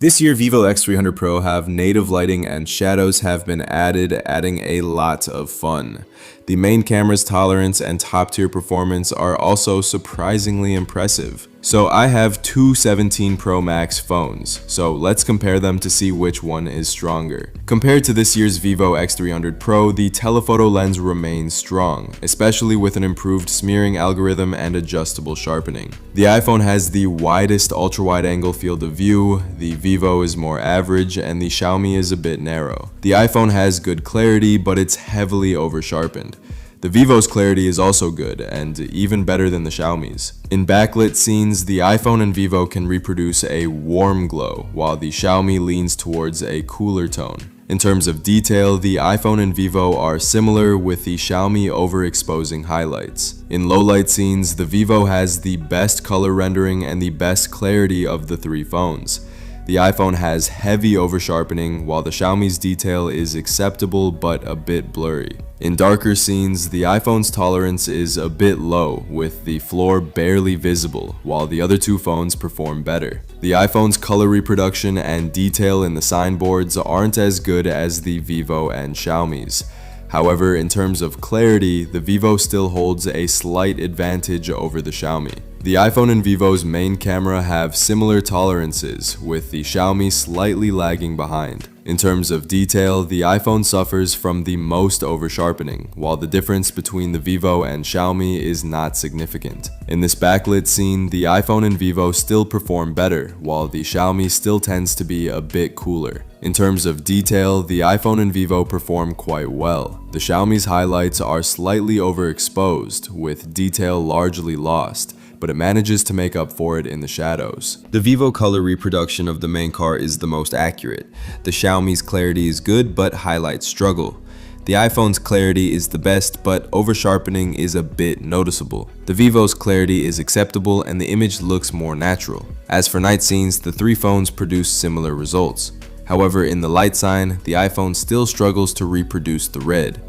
This year, Vivo X300 Pro have native lighting and shadows have been added, adding a lot of fun. The main camera's tolerance and top-tier performance are also surprisingly impressive. So I have two 17 Pro Max phones, so let's compare them to see which one is stronger. Compared to this year's Vivo X300 Pro, the telephoto lens remains strong, especially with an improved smearing algorithm and adjustable sharpening. The iPhone has the widest ultra-wide angle field of view, the Vivo is more average, and the Xiaomi is a bit narrow. The iPhone has good clarity, but it's heavily over-sharpened. The Vivo's clarity is also good, and even better than the Xiaomi's. In backlit scenes, the iPhone and Vivo can reproduce a warm glow, while the Xiaomi leans towards a cooler tone. In terms of detail, the iPhone and Vivo are similar, with the Xiaomi overexposing highlights. In low-light scenes, the Vivo has the best color rendering and the best clarity of the three phones. The iPhone has heavy over-sharpening, while the Xiaomi's detail is acceptable but a bit blurry. In darker scenes, the iPhone's tolerance is a bit low, with the floor barely visible, while the other two phones perform better. The iPhone's color reproduction and detail in the signboards aren't as good as the Vivo and Xiaomi's. However, in terms of clarity, the Vivo still holds a slight advantage over the Xiaomi. The iPhone and Vivo's main camera have similar tolerances, with the Xiaomi slightly lagging behind. In terms of detail, the iPhone suffers from the most over-sharpening, while the difference between the Vivo and Xiaomi is not significant. In this backlit scene, the iPhone and Vivo still perform better, while the Xiaomi still tends to be a bit cooler. In terms of detail, the iPhone and Vivo perform quite well. The Xiaomi's highlights are slightly overexposed, with detail largely lost, but it manages to make up for it in the shadows. The Vivo color reproduction of the main car is the most accurate. The Xiaomi's clarity is good, but highlights struggle. The iPhone's clarity is the best, but over-sharpening is a bit noticeable. The Vivo's clarity is acceptable and the image looks more natural. As for night scenes, the three phones produce similar results. However, in the light sign, the iPhone still struggles to reproduce the red.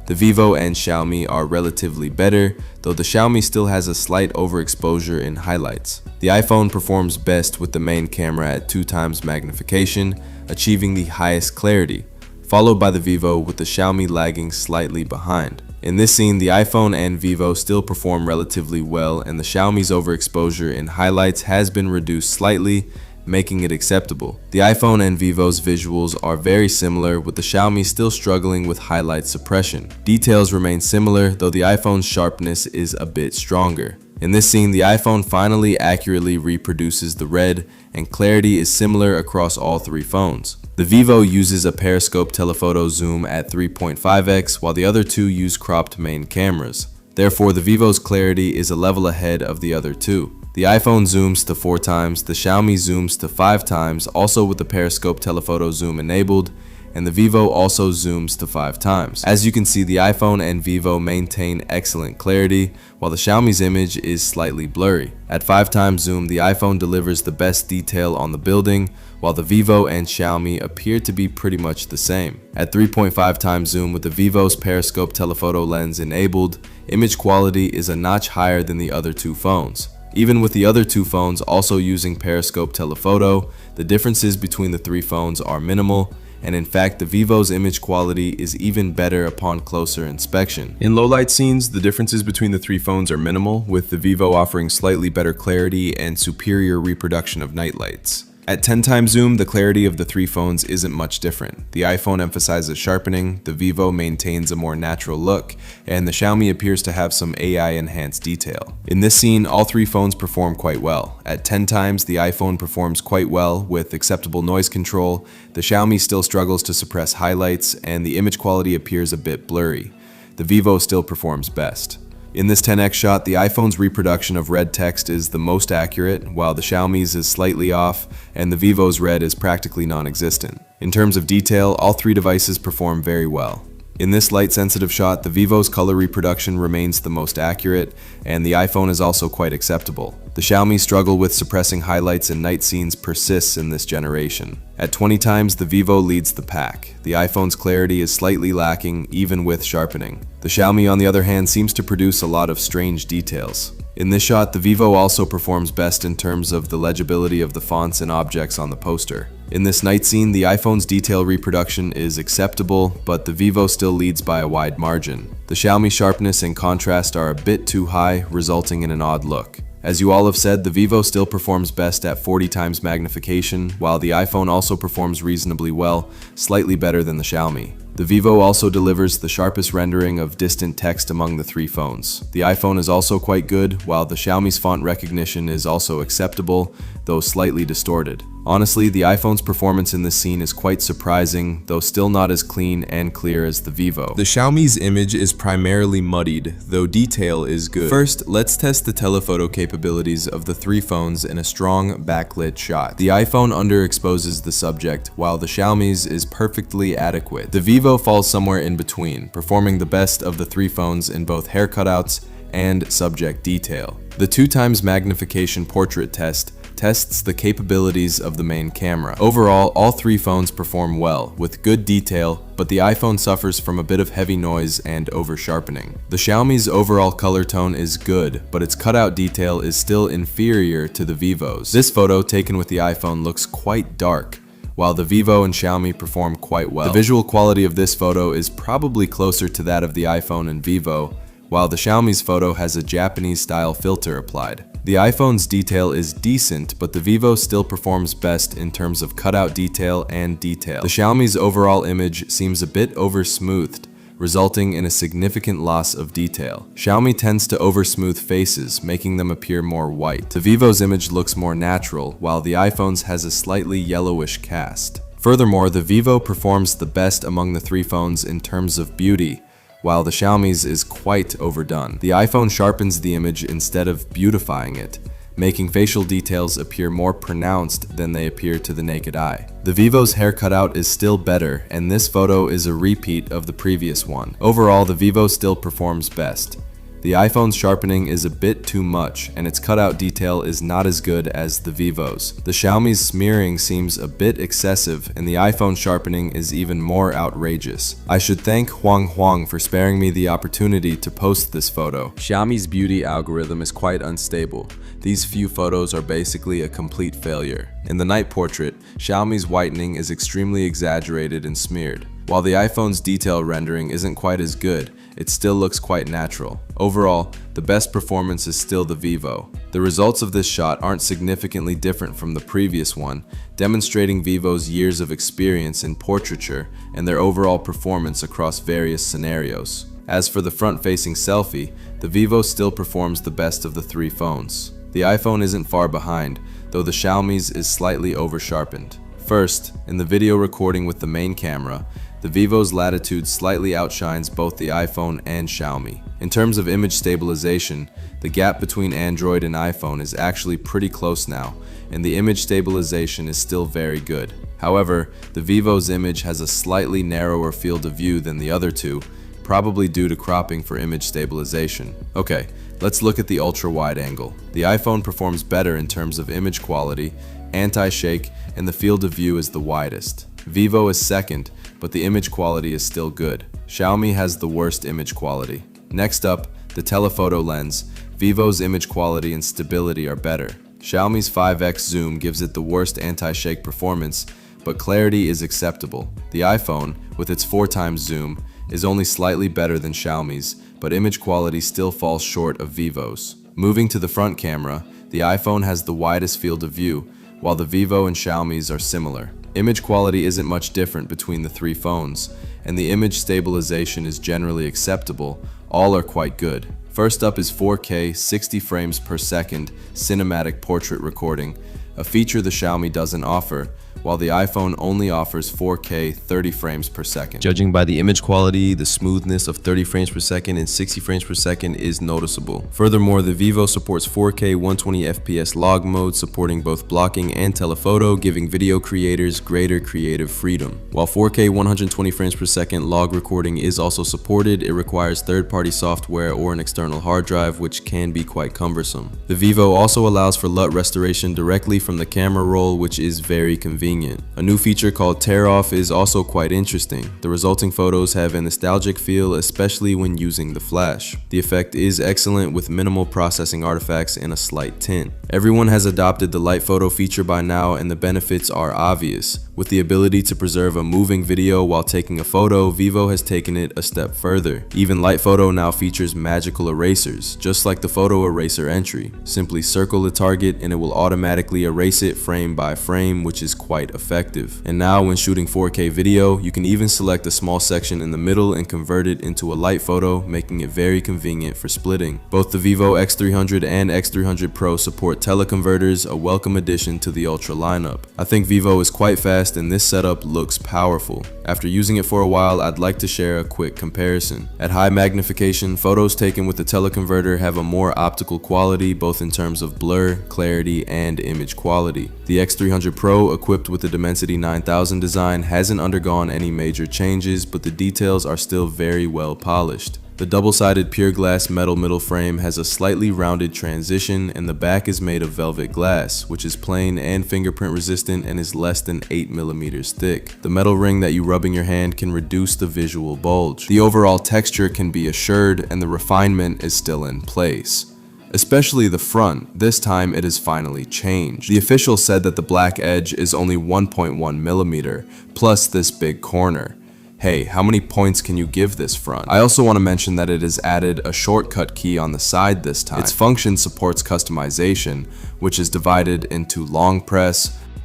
The Vivo and Xiaomi are relatively better, though the Xiaomi still has a slight overexposure in highlights. The iPhone performs best with the main camera at 2x magnification, achieving the highest clarity, followed by the Vivo with the Xiaomi lagging slightly behind. In this scene, the iPhone and Vivo still perform relatively well, and the Xiaomi's overexposure in highlights has been reduced slightly, making it acceptable. The iPhone and Vivo's visuals are very similar, with the Xiaomi still struggling with highlight suppression. Details remain similar, though the iPhone's sharpness is a bit stronger. In this scene, the iPhone finally accurately reproduces the red, and clarity is similar across all three phones. The Vivo uses a Periscope telephoto zoom at 3.5x, while the other two use cropped main cameras. Therefore, the Vivo's clarity is a level ahead of the other two. The iPhone zooms to 4x, the Xiaomi zooms to 5x, also with the Periscope telephoto zoom enabled, and the Vivo also zooms to 5x. As you can see, the iPhone and Vivo maintain excellent clarity, while the Xiaomi's image is slightly blurry. At 5x zoom, the iPhone delivers the best detail on the building, while the Vivo and Xiaomi appear to be pretty much the same. At 3.5x zoom with the Vivo's Periscope telephoto lens enabled, image quality is a notch higher than the other two phones. Even with the other two phones also using Periscope telephoto, the differences between the three phones are minimal, and in fact the Vivo's image quality is even better upon closer inspection. In low light scenes, the differences between the three phones are minimal, with the Vivo offering slightly better clarity and superior reproduction of night lights. At 10x zoom, the clarity of the three phones isn't much different. The iPhone emphasizes sharpening, the Vivo maintains a more natural look, and the Xiaomi appears to have some AI-enhanced detail. In this scene, all three phones perform quite well. At 10x, the iPhone performs quite well with acceptable noise control, the Xiaomi still struggles to suppress highlights, and the image quality appears a bit blurry. The Vivo still performs best. In this 10x shot, the iPhone's reproduction of red text is the most accurate, while the Xiaomi's is slightly off, and the Vivo's red is practically non-existent. In terms of detail, all three devices perform very well. In this light-sensitive shot, the Vivo's color reproduction remains the most accurate, and the iPhone is also quite acceptable. The Xiaomi struggle with suppressing highlights and night scenes persists in this generation. At 20 times, the Vivo leads the pack. The iPhone's clarity is slightly lacking, even with sharpening. The Xiaomi, on the other hand, seems to produce a lot of strange details. In this shot, the Vivo also performs best in terms of the legibility of the fonts and objects on the poster. In this night scene, the iPhone's detail reproduction is acceptable, but the Vivo still leads by a wide margin. The Xiaomi sharpness and contrast are a bit too high, resulting in an odd look. As you all have said, the Vivo still performs best at 40 times magnification, while the iPhone also performs reasonably well, slightly better than the Xiaomi. The Vivo also delivers the sharpest rendering of distant text among the three phones. The iPhone is also quite good, while the Xiaomi's font recognition is also acceptable, though slightly distorted. Honestly, the iPhone's performance in this scene is quite surprising, though still not as clean and clear as the Vivo. The Xiaomi's image is primarily muddied, though detail is good. First, let's test the telephoto capabilities of the three phones in a strong backlit shot. The iPhone underexposes the subject, while the Xiaomi's is perfectly adequate. The Vivo falls somewhere in between, performing the best of the three phones in both hair cutouts and subject detail. The 2x magnification portrait test tests the capabilities of the main camera. Overall, all three phones perform well, with good detail, but the iPhone suffers from a bit of heavy noise and over-sharpening. The Xiaomi's overall color tone is good, but its cutout detail is still inferior to the Vivo's. This photo, taken with the iPhone, looks quite dark, while the Vivo and Xiaomi perform quite well. The visual quality of this photo is probably closer to that of the iPhone and Vivo, while the Xiaomi's photo has a Japanese-style filter applied. The iPhone's detail is decent, but the Vivo still performs best in terms of cutout detail and detail. The Xiaomi's overall image seems a bit over-smoothed, resulting in a significant loss of detail. Xiaomi tends to over-smooth faces, making them appear more white. The Vivo's image looks more natural, while the iPhone's has a slightly yellowish cast. Furthermore, the Vivo performs the best among the three phones in terms of beauty, while the Xiaomi's is quite overdone. The iPhone sharpens the image instead of beautifying it, making facial details appear more pronounced than they appear to the naked eye. The Vivo's hair cutout is still better, and this photo is a repeat of the previous one. Overall, the Vivo still performs best. The iPhone's sharpening is a bit too much, and its cutout detail is not as good as the Vivo's. The Xiaomi's smearing seems a bit excessive, and the iPhone sharpening is even more outrageous. I should thank Huang for sparing me the opportunity to post this photo. Xiaomi's beauty algorithm is quite unstable. These few photos are basically a complete failure. In the night portrait, Xiaomi's whitening is extremely exaggerated and smeared. While the iPhone's detail rendering isn't quite as good, it still looks quite natural. Overall, the best performance is still the Vivo. The results of this shot aren't significantly different from the previous one, demonstrating Vivo's years of experience in portraiture and their overall performance across various scenarios. As for the front-facing selfie, the Vivo still performs the best of the three phones. The iPhone isn't far behind, though the Xiaomi's is slightly over-sharpened. First, in the video recording with the main camera, the Vivo's latitude slightly outshines both the iPhone and Xiaomi. In terms of image stabilization, the gap between Android and iPhone is actually pretty close now, and the image stabilization is still very good. However, the Vivo's image has a slightly narrower field of view than the other two, probably due to cropping for image stabilization. Okay, let's look at the ultra-wide angle. The iPhone performs better in terms of image quality, anti-shake, and the field of view is the widest. Vivo is second, but the image quality is still good. Xiaomi has the worst image quality. Next up, the telephoto lens. Vivo's image quality and stability are better. Xiaomi's 5x zoom gives it the worst anti-shake performance, but clarity is acceptable. The iPhone, with its 4x zoom, is only slightly better than Xiaomi's, but image quality still falls short of Vivo's. Moving to the front camera, the iPhone has the widest field of view, while the Vivo and Xiaomi's are similar. Image quality isn't much different between the three phones, and the image stabilization is generally acceptable. All are quite good. First up is 4K 60 frames per second cinematic portrait recording, a feature the Xiaomi doesn't offer, while the iPhone only offers 4K 30 frames per second. Judging by the image quality, the smoothness of 30 frames per second and 60 frames per second is noticeable. Furthermore, the Vivo supports 4K 120 FPS log mode, supporting both blocking and telephoto, giving video creators greater creative freedom. While 4K 120 frames per second log recording is also supported, it requires third-party software or an external hard drive, which can be quite cumbersome. The Vivo also allows for LUT restoration directly from the camera roll, which is very convenient. A new feature called Tear Off is also quite interesting. The resulting photos have a nostalgic feel, especially when using the flash. The effect is excellent with minimal processing artifacts and a slight tint. Everyone has adopted the light photo feature by now, and the benefits are obvious. With the ability to preserve a moving video while taking a photo, Vivo has taken it a step further. Even light photo now features magical erasers, just like the photo eraser entry. Simply circle the target and it will automatically erase it frame by frame, which is quite effective. And now when shooting 4K video, you can even select a small section in the middle and convert it into a light photo, making it very convenient for splitting. Both the Vivo X300 and X300 Pro support teleconverters, a welcome addition to the Ultra lineup. I think Vivo is quite fast and this setup looks powerful. After using it for a while, I'd like to share a quick comparison. At high magnification, photos taken with the teleconverter have a more optical quality, both in terms of blur, clarity, and image quality. The X300 Pro, equipped with the Dimensity 9000 design, hasn't undergone any major changes, but the details are still very well polished. The double-sided pure glass metal middle frame has a slightly rounded transition, and the back is made of velvet glass, which is plain and fingerprint resistant and is less than 8mm thick. The metal ring that you rub in your hand can reduce the visual bulge. The overall texture can be assured, and the refinement is still in place. Especially the front, this time it has finally changed. The official said that the black edge is only 1.1mm, plus this big corner. Hey, how many points can you give this front? I also want to mention that it has added a shortcut key on the side this time. Its function supports customization, which is divided into long press,